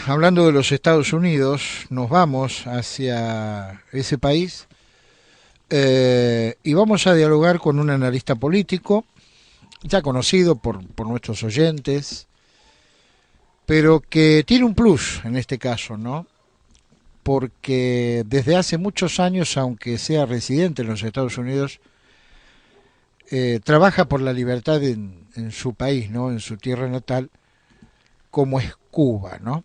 hablando de los Estados Unidos, nos vamos hacia ese país y vamos a dialogar con un analista político, ya conocido por nuestros oyentes, pero que tiene un plus en este caso, ¿no? Porque desde hace muchos años, aunque sea residente en los Estados Unidos, trabaja por la libertad en su país, ¿no? En su tierra natal, como es Cuba, ¿no?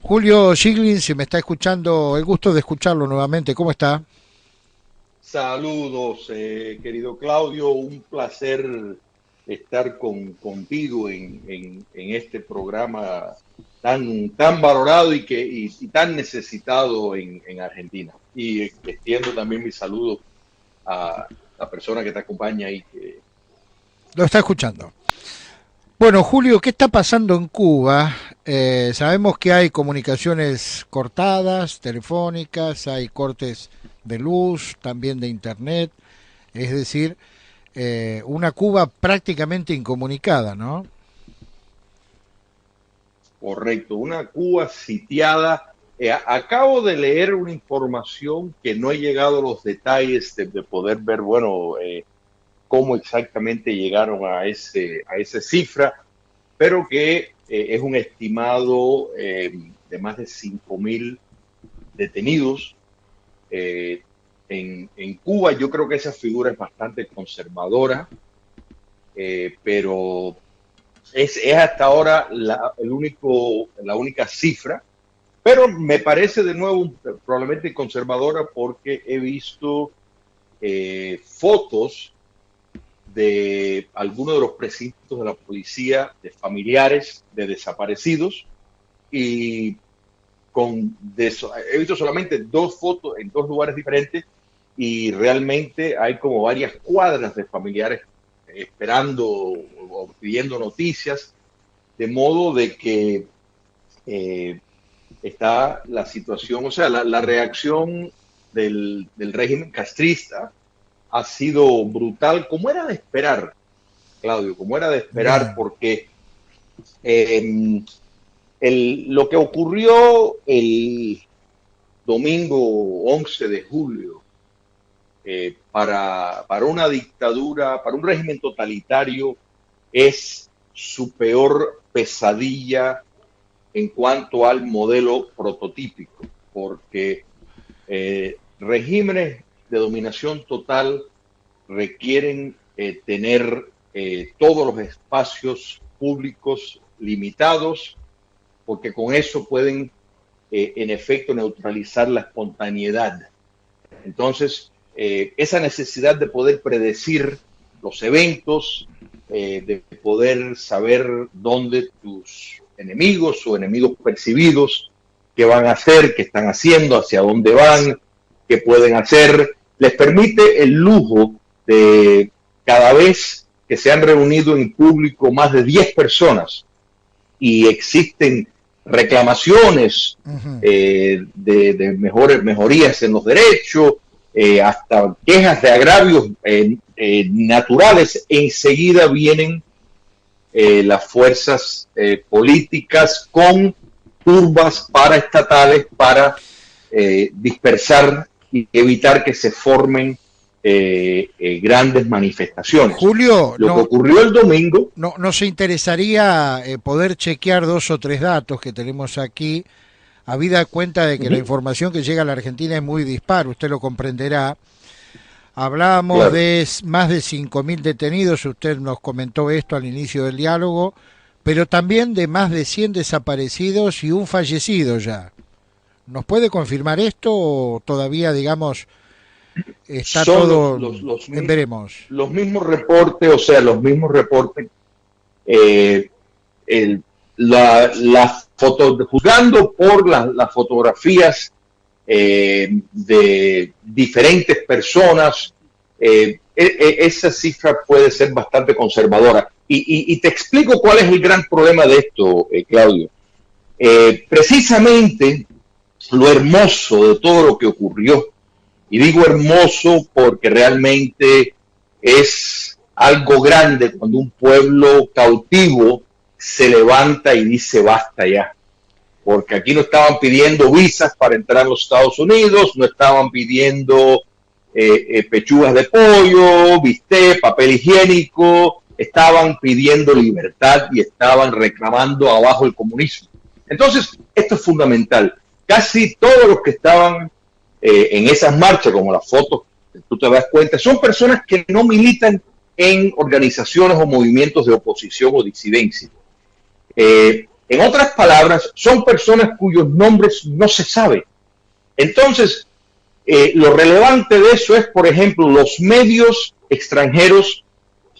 Julio Shiglin, si me está escuchando, el gusto de escucharlo nuevamente. ¿Cómo está? Saludos, querido Claudio, un placer estar contigo en este programa tan valorado y tan necesitado en Argentina. Y extiendo también mi saludo a la persona que te acompaña y que Lo está escuchando. Bueno, Julio, ¿qué está pasando en Cuba? Sabemos que hay comunicaciones cortadas, telefónicas, hay cortes de luz, también de internet, es decir, una Cuba prácticamente incomunicada, ¿no? correcto, una Cuba sitiada. Acabo de leer una información que no he llegado a los detalles de poder ver, bueno, cómo exactamente llegaron a esa cifra, pero que es un estimado de más de 5.000 detenidos en Cuba. Yo creo que esa figura es bastante conservadora, pero es hasta ahora la única cifra, pero me parece de nuevo probablemente conservadora porque he visto fotos de algunos de los precintos de la policía, de familiares de desaparecidos, y he visto solamente dos fotos en dos lugares diferentes y realmente hay como varias cuadras de familiares esperando o pidiendo noticias, de modo de que eh, está la situación, o sea, la reacción del régimen castrista ha sido brutal, como era de esperar, Claudio, como era de esperar, Bien. porque lo que ocurrió el domingo 11 de julio para una dictadura, para un régimen totalitario, es su peor pesadilla en cuanto al modelo prototípico, porque regímenes de dominación total requieren tener todos los espacios públicos limitados, porque con eso pueden, en efecto, neutralizar la espontaneidad. Entonces, esa necesidad de poder predecir los eventos, de poder saber dónde tus enemigos o enemigos percibidos, qué van a hacer, qué están haciendo, hacia dónde van, qué pueden hacer, les permite el lujo de cada vez que se han reunido en público más de 10 personas y existen reclamaciones Uh -huh. de mejorías en los derechos, hasta quejas de agravios naturales, enseguida vienen las fuerzas políticas con turbas paraestatales para dispersar y evitar que se formen grandes manifestaciones. Julio, Lo que ocurrió el domingo. nos interesaría poder chequear dos o tres datos que tenemos aquí, habida cuenta de que la Uh-huh. información que llega a la Argentina es muy dispar, usted lo comprenderá. Hablábamos Claro. de más de 5.000 detenidos, usted nos comentó esto al inicio del diálogo, pero también de más de 100 desaparecidos y un fallecido ya. ¿Nos puede confirmar esto o todavía, digamos, está Son todo en veremos? los mismos reportes, o sea, los mismos reportes, eh, el, juzgando por las fotografías de diferentes personas, esa cifra puede ser bastante conservadora. Y te explico cuál es el gran problema de esto, Claudio. Precisamente lo hermoso de todo lo que ocurrió, y digo hermoso porque realmente es algo grande cuando un pueblo cautivo se levanta y dice basta ya. porque aquí no estaban pidiendo visas para entrar a los Estados Unidos, no estaban pidiendo pechugas de pollo, bistec, papel higiénico, estaban pidiendo libertad y estaban reclamando abajo el comunismo. Entonces, esto es fundamental. Casi todos los que estaban en esas marchas, como las fotos, tú te das cuenta, son personas que no militan en organizaciones o movimientos de oposición o disidencia. En otras palabras, son personas cuyos nombres no se saben. Entonces, lo relevante de eso es, por ejemplo, los medios extranjeros,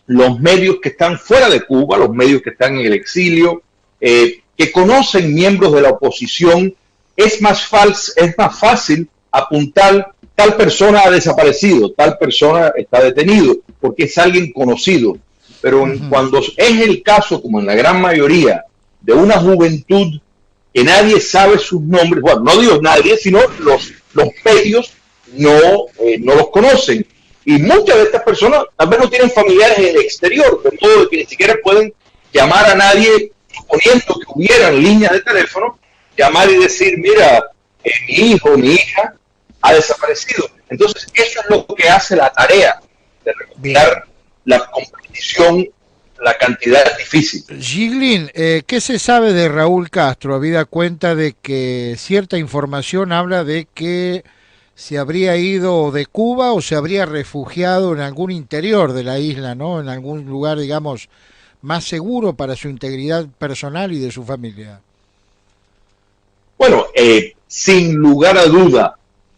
los medios que están fuera de Cuba, los medios que están en el exilio, que conocen miembros de la oposición, es más fácil apuntar tal persona ha desaparecido, tal persona está detenido, porque es alguien conocido. Pero cuando es el caso, como en la gran mayoría, de una juventud que nadie sabe sus nombres, bueno, no digo nadie, sino los medios no los conocen. Y muchas de estas personas tal vez no tienen familiares en el exterior, de modo que ni siquiera pueden llamar a nadie, suponiendo que hubieran líneas de teléfono, llamar y decir, mira, mi hijo o mi hija ha desaparecido. Entonces, eso es lo que hace la tarea de recopilar la competición, la cantidad es difícil. Giglin, ¿qué se sabe de Raúl Castro? Habida cuenta de que cierta información habla de que se habría ido de Cuba o se habría refugiado en algún interior de la isla, ¿no? En algún lugar, digamos, más seguro para su integridad personal y de su familia. Bueno, sin lugar a duda,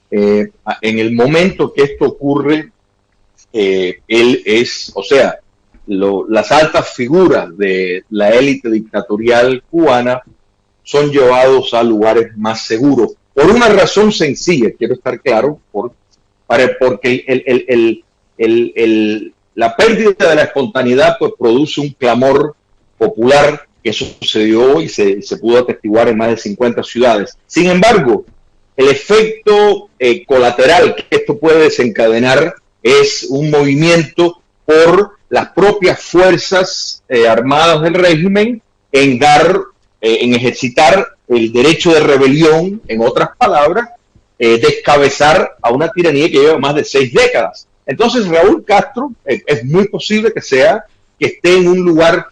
en el momento que esto ocurre, él es, o sea, las altas figuras de la élite dictatorial cubana son llevados a lugares más seguros. Por una razón sencilla, quiero estar claro, porque la pérdida de la espontaneidad pues, produce un clamor popular que sucedió y se pudo atestiguar en más de 50 ciudades. Sin embargo, el efecto colateral que esto puede desencadenar es un movimiento por las propias fuerzas armadas del régimen en ejercitar el derecho de rebelión, en otras palabras, descabezar a una tiranía que lleva más de 6 décadas. Entonces Raúl Castro es muy posible que esté en un lugar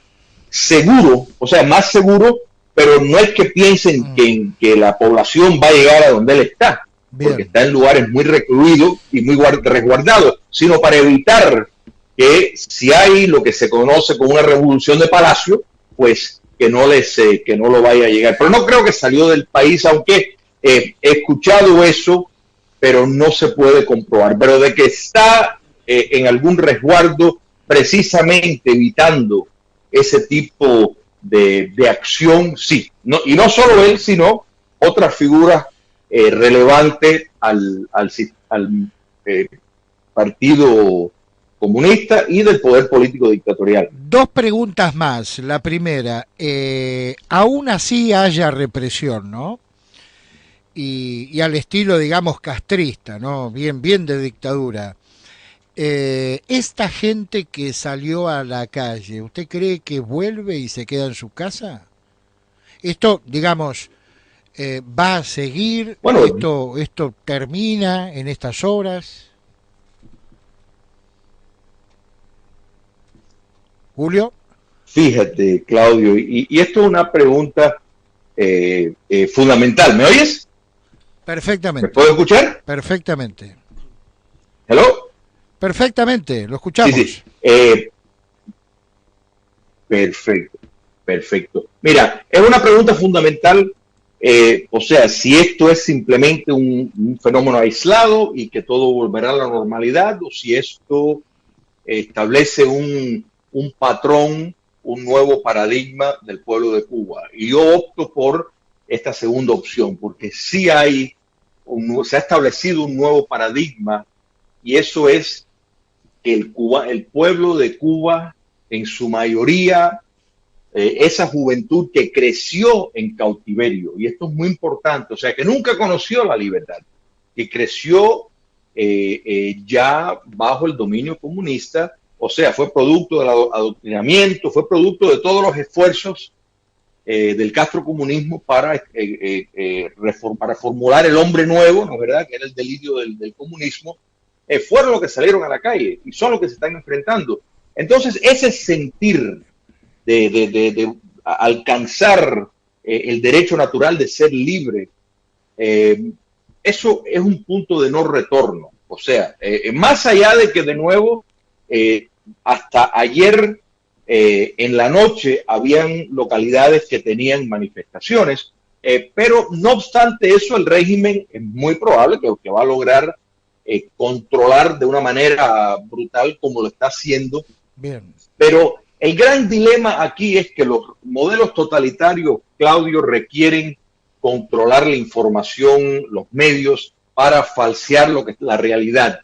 seguro, o sea, más seguro, pero no es que piensen que la población va a llegar a donde él está, porque está en lugares muy recluidos y muy resguardados, sino para evitar que si hay lo que se conoce como una revolución de palacio, pues que no lo vaya a llegar. Pero no creo que salió del país, aunque he escuchado eso, pero no se puede comprobar. Pero de que está en algún resguardo, precisamente evitando ese tipo de acción, sí. No, y no solo él, sino otras figuras relevantes al partido comunista y del poder político dictatorial. Dos preguntas más. La primera, aún así haya represión, ¿no? Y al estilo, digamos, castrista, ¿no? Bien de dictadura. Esta gente que salió a la calle, ¿usted cree que vuelve y se queda en su casa? Esto, digamos, va a seguir, bueno, esto termina en estas horas. Julio. Fíjate, Claudio, y esto es una pregunta fundamental. ¿Me oyes? Perfectamente. ¿Me puedo escuchar? Perfectamente. ¿Hello? Perfectamente, lo escuchamos. Sí. Perfecto. Mira, es una pregunta fundamental, o sea, si esto es simplemente un fenómeno aislado y que todo volverá a la normalidad, o si esto establece un patrón, un nuevo paradigma del pueblo de Cuba. Y yo opto por esta segunda opción, porque sí se ha establecido un nuevo paradigma, y eso es que el pueblo de Cuba, en su mayoría, esa juventud que creció en cautiverio, y esto es muy importante, o sea, que nunca conoció la libertad, que creció ya bajo el dominio comunista, o sea, fue producto del adoctrinamiento, fue producto de todos los esfuerzos del castrocomunismo para reformular el hombre nuevo, ¿no es verdad?, que era el delirio del comunismo, fueron los que salieron a la calle y son los que se están enfrentando. Entonces, ese sentir de alcanzar el derecho natural de ser libre, eso es un punto de no retorno. O sea, más allá de que de nuevo, hasta ayer en la noche habían localidades que tenían manifestaciones, pero no obstante eso, el régimen es muy probable que va a lograr controlar de una manera brutal como lo está haciendo. Bien. Pero el gran dilema aquí es que los modelos totalitarios, Claudio, requieren controlar la información, los medios, para falsear lo que es la realidad.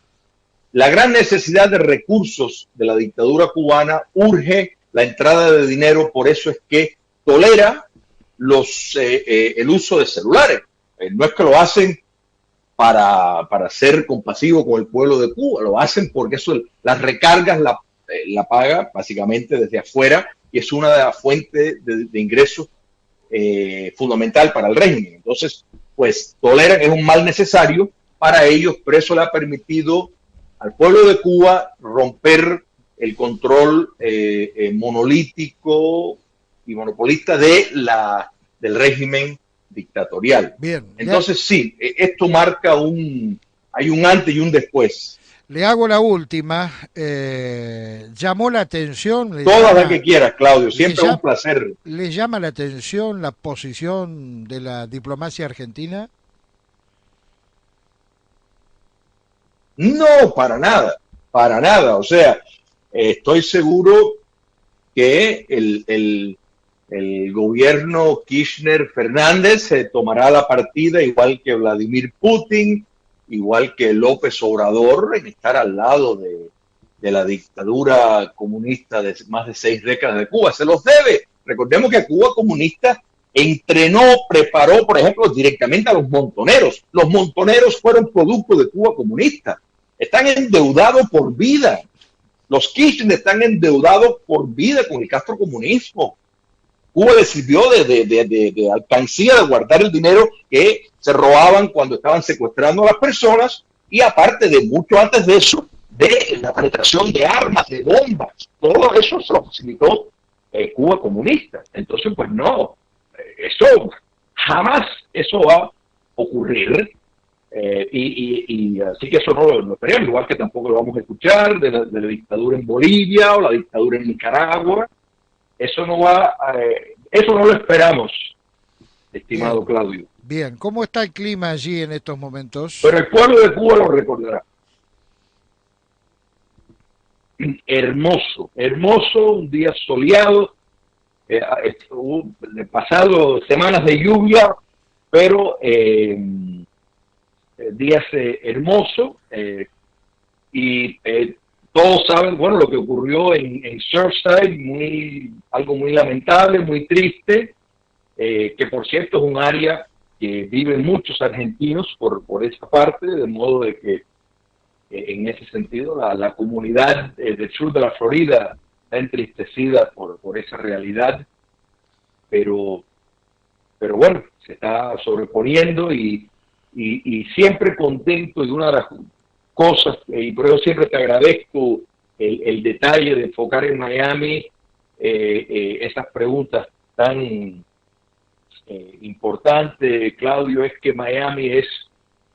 La gran necesidad de recursos de la dictadura cubana urge la entrada de dinero, por eso es que tolera el uso de celulares. No es que lo hacen para ser compasivo con el pueblo de Cuba, lo hacen porque eso, las recargas la paga básicamente desde afuera y es una de las fuentes de ingresos fundamental para el régimen. Entonces, pues toleran, es un mal necesario para ellos, pero eso le ha permitido al pueblo de Cuba romper el control monolítico y monopolista del régimen dictatorial. Bien. Entonces, sí, esto marca hay un antes y un después. Le hago la última. Llamó la atención. Todas las que quieras, Claudio. Siempre es un placer. ¿Le llama la atención la posición de la diplomacia argentina? No, para nada, para nada. O sea, estoy seguro que el gobierno Kirchner-Fernández se tomará la partida igual que Vladimir Putin, igual que López Obrador, en estar al lado de la dictadura comunista de más de 6 décadas de Cuba. Se los debe. Recordemos que Cuba comunista entrenó, preparó, por ejemplo, directamente a los montoneros. Los montoneros fueron producto de Cuba comunista. Están endeudados por vida. Los Kirchner están endeudados por vida con el castrocomunismo. Cuba les sirvió de alcancía de guardar el dinero que se robaban cuando estaban secuestrando a las personas y aparte de mucho antes de eso, de la penetración de armas, de bombas. Todo eso se lo facilitó Cuba comunista. Entonces, pues no, eso jamás eso va a ocurrir. Y así que eso no lo esperamos, igual que tampoco lo vamos a escuchar de la dictadura en Bolivia o la dictadura en Nicaragua. Eso no va, eso no lo esperamos, estimado Bien. Claudio. Bien, ¿cómo está el clima allí en estos momentos? Pero el pueblo de Cuba lo recordará. Hermoso, hermoso, un día soleado, pasado semanas de lluvia, pero días hermosos y todos saben, bueno, lo que ocurrió en Surfside, algo muy lamentable, muy triste, que por cierto es un área que viven muchos argentinos por esa parte, de modo de que en ese sentido la comunidad del sur de la Florida está entristecida por esa realidad, pero bueno, se está sobreponiendo y siempre contento. Y una de las cosas, y por eso siempre te agradezco el detalle de enfocar en Miami esas preguntas tan importantes, Claudio, es que Miami es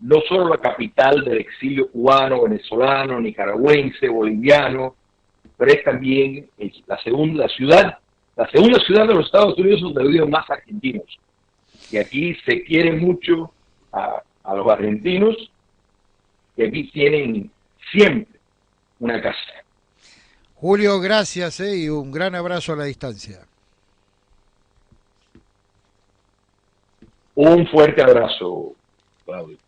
no solo la capital del exilio cubano, venezolano, nicaragüense, boliviano, pero es también la segunda ciudad de los Estados Unidos donde viven más argentinos. Y aquí se quiere mucho a los argentinos, y aquí tienen siempre una casa. Julio, gracias y un gran abrazo a la distancia. Un fuerte abrazo, Claudio.